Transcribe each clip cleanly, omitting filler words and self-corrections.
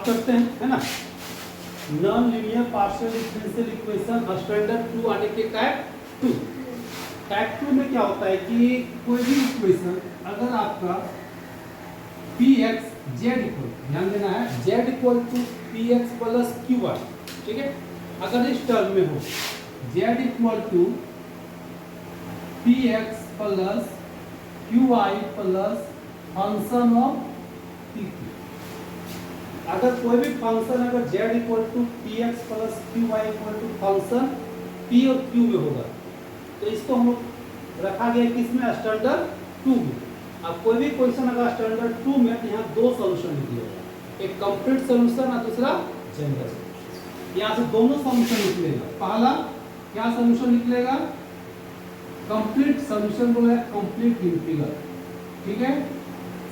बात करते हैं, है ना। Non linear partial differential equation standard 2 आने के टाइप 2। टाइप 2 में क्या होता है कि कोई भी इक्वेशन अगर आपका px z इक्वल, ध्यान देना है, z equal to px plus qy, ठीक है, अगर इस टर्म में हो z equal to px plus qy plus function of pq, अगर कोई भी फंक्शन अगर z equal to px plus qy equal to function p और q में होगा तो इसको हम लोग रखा गया किसमें, स्टैंडर्ड 2 में। अब कोई भी क्वेश्चन अगर स्टैंडर्ड 2 में तो यहाँ दो सॉल्यूशन निकलेगा, एक कंप्लीट सॉल्यूशन और दूसरा जनरल सॉल्यूशन। यहाँ से दोनों सॉल्यूशन निकलेगा। पहला क्या सॉल्यूशन निकलेगा, कंप्लीट सॉल्यूशन बोला है कंप्लीट इंटीग्रल, ठीक है।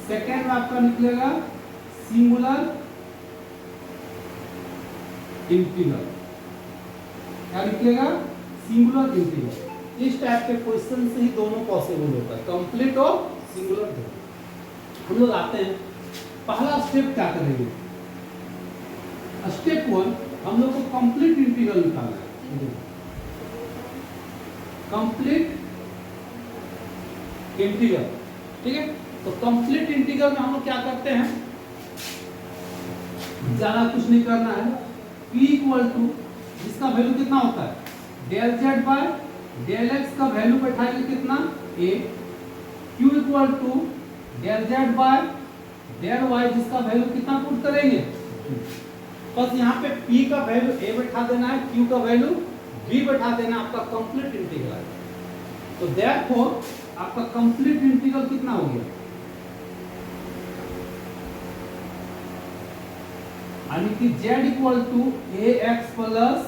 सेकेंड में आपका निकलेगा सिंगुलर इंटीग्रल, क्या निकलेगा, सिंगुलर इंटीग्रल। इस टाइप के क्वेश्चन से ही दोनों पॉसिबल होता है, कंप्लीट और सिंगुलर दोनों। हम लोग आते हैं, पहला स्टेप क्या करेंगे, स्टेप 1 हम लोग को कंप्लीट इंटीग्रल निकालना है। कंप्लीट इंटीग्रल, ठीक है। तो कंप्लीट इंटीग्रल में हम लोग क्या करते हैं, ज्यादा कुछ नहीं करना है। p इक्वल टू जिसका वैल्यू कितना होता है, del z by del x का वैल्यू बैठाएंगे कितना, a। q equal to del z by del y जिसका वैल्यू कितना पुट करेंगे, बस यहाँ पे p का वैल्यू a बैठा देना है, q का वैल्यू b बैठा देना, आपका कंप्लीट इंटीग्रल है। तो देयरफॉर आपका कंप्लीट इंटीग्रल कितना हो गया, यानी कि z equal to ax plus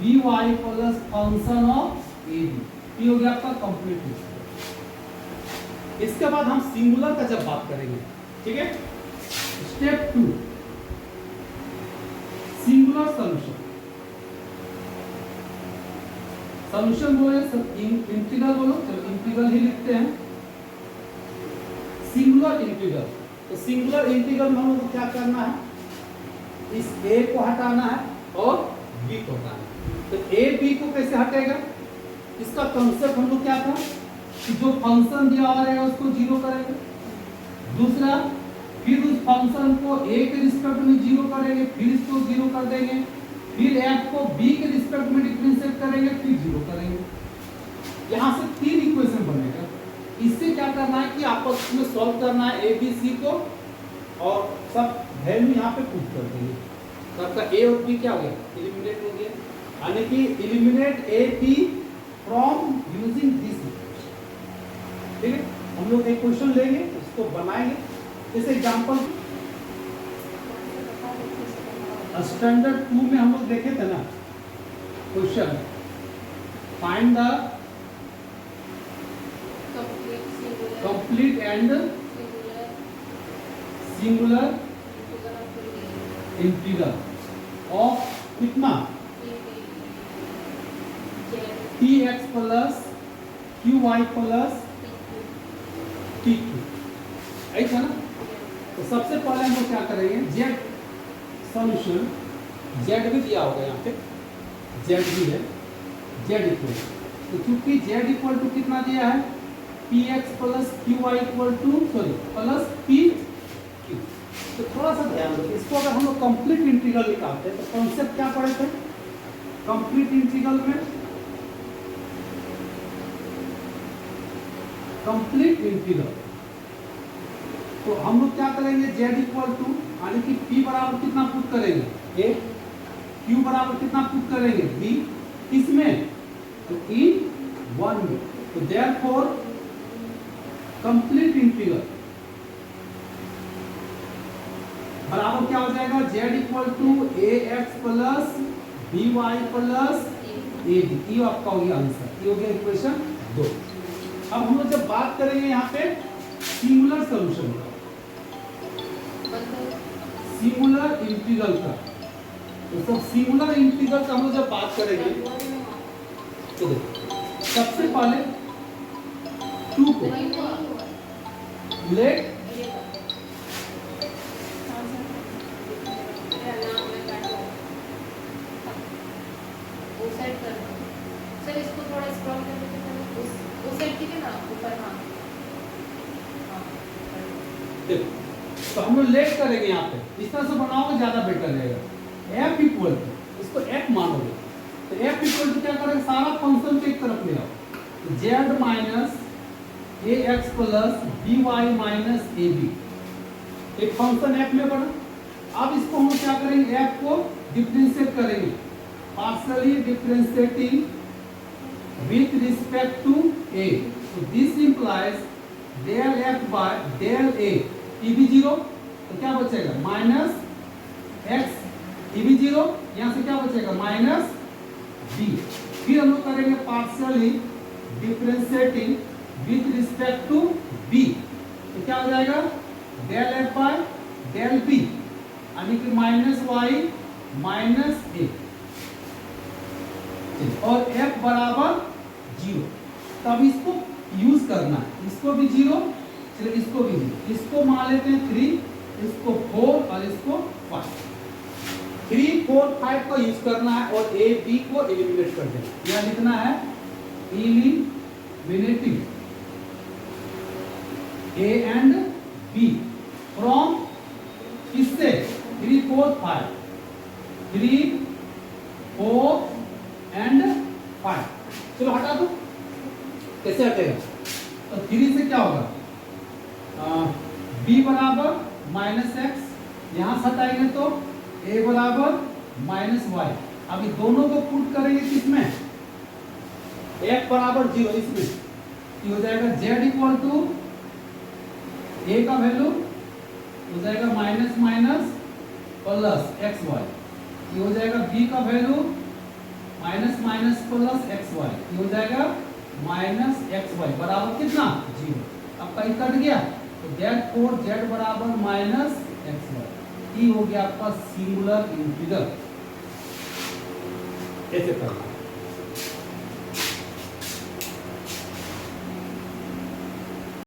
by plus function of ab, ये हो गया आपका कंप्लीट इंटीग्रल। इसके बाद हम सिंगुलर का जब बात करेंगे, ठीक है, स्टेप 2 सिंगुलर सॉल्यूशन। सॉल्यूशन बोले सब इंटीग्रल बोलो, चलो इंटीग्रल ही लिखते हैं, सिंगुलर इंटीग्रल। तो सिंगुलर इंटीग्रल में हम लोग को क्या करना है, इस a को हटाना है और b को हटाना है। तो a b को कैसे हटेगा, इसका कॉन्सेप्ट हम लोग क्या था कि जो फंक्शन दिया हुआ रहेगा उसको जीरो करेंगे, दूसरा फिर उस फंक्शन को a के रिस्पेक्ट में जीरो करेंगे, फिर इसको जीरो कर देंगे, फिर f को b के रिस्पेक्ट में डिफरेंशिएट करेंगे, फिर जीरो करेंगे। यहाँ से 3 इक्वेशन बनेगा। इससे क्या करना है कि आपस में सॉल्व करना है a b c को और सब वैल्यू यहाँ पे पुट कर देंगे। तो आपका a और b क्या हो गया, एलिमिनेट हो गया, यानी कि eliminate a b from using this equation, ठीक है। हम लोग एक क्वेश्चन लेंगे, इसको बनाएंगे। जैसे एग्जांपल स्टैंडर्ड 2 में हम लोग देखे थे ना question, find the complete and singular integral of कितना, px plus qy plus pq, ऐसा ना। तो सबसे पहले हम लोग क्या करेंगे, z सॉल्यूशन, z भी दिया होगा यहाँ पे, z भी है, z इक्वल, तो चूंकि z इक्वल टू कितना दिया है, px plus qy equal to sorry plus pq। तो थोड़ा सा ध्यान दो, इसको अगर हम लोग कंप्लीट इंटीग्रल निकालते हैं तो कॉन्सेप्ट क्या पढ़े थे कंप्लीट इंटीग्रल में, कंप्लीट इंटीग्रल। तो हम लोग क्या करेंगे, z इक्वल टू यानी कि p बराबर कितना पुट करेंगे, a, q बराबर कितना पुट करेंगे, b, किसमें, तो in 1 में। तो देयरफॉर कंप्लीट इंटीग्रल बराबर क्या हो जाएगा, z equal to ax plus by plus ab, ये आपका हो गया आंसर, ये हो गया इक्वेशन 2। अब हम लोग जब बात करेंगे यहाँ पे सिंगुलर सॉल्यूशन का, सिंगुलर इंटीग्रल का, तो सब सिंगुलर इंटीग्रल का हम लोग जब बात करेंगे तो देखो सबसे पहले 2 को लेट साइड कर दो सर, इसको थोड़ा स्क्रॉल कर देते हैं, उस साइड ठीक है ना, ऊपर। हाँ हाँ देखो, तो हम लोग लेट करेंगे यहाँ पे, इस तरह से बनाओगे ज्यादा बेटर रहेगा। एफ इक्वल टू, इसको एफ मानोगे तो एफ इक्वल टू क्या करेंगे, सारा फंक्शन को एक तरफ ले आओ, z minus a x plus b y minus a b, एक फंक्शन एफ में बना। अब इसको हम क्या करेंगे, एफ को डिफरेंशिएट करेंगे, partially differentiating with respect to A, तो this implies del F by del A, E भी जीरो, तो क्या बचेगा माइनस एक्स, ई भी जीरो, यहां से क्या बचेगा माइनस बी। फिर हम लोग करेंगे partially differentiating with respect to b, तो क्या हो जाएगा del F by del b, यानी कि माइनस वाई माइनस ए, और एफ बराबर जीरो। तब इसको यूज करना है, इसको भी जीरो, चलिए इसको भी जीरो, इसको मान लेते हैं 3, इसको 4 और इसको 5, 3 4 5 का यूज करना है और ए बी को एलिमिनेट कर देना। यह लिखना है eliminating a and b from किससे, 3 4 5, 3 4 एंड 5, चलो हटा दो, कैसे हटेगा, तो 3 से क्या होगा b बराबर माइनस एक्स, यहां से हटाएंगे तो a बराबर माइनस वाई। अब इस दोनों को पुट करेंगे किसमें, f बराबर जीरो, इसमें ये हो जाएगा z इक्वल टू a का वैल्यू हो जाएगा minus minus plus x y, ये हो जाएगा b का value minus minus plus x y, ये हो जाएगा माइनस एक्स वाई बराबर कितना जीरो। अब कहीं कट गया तो therefore z बराबर माइनस एक्स वाई, ये हो गया आपका सिंगुलर इंटीग्रल। ऐसे करना।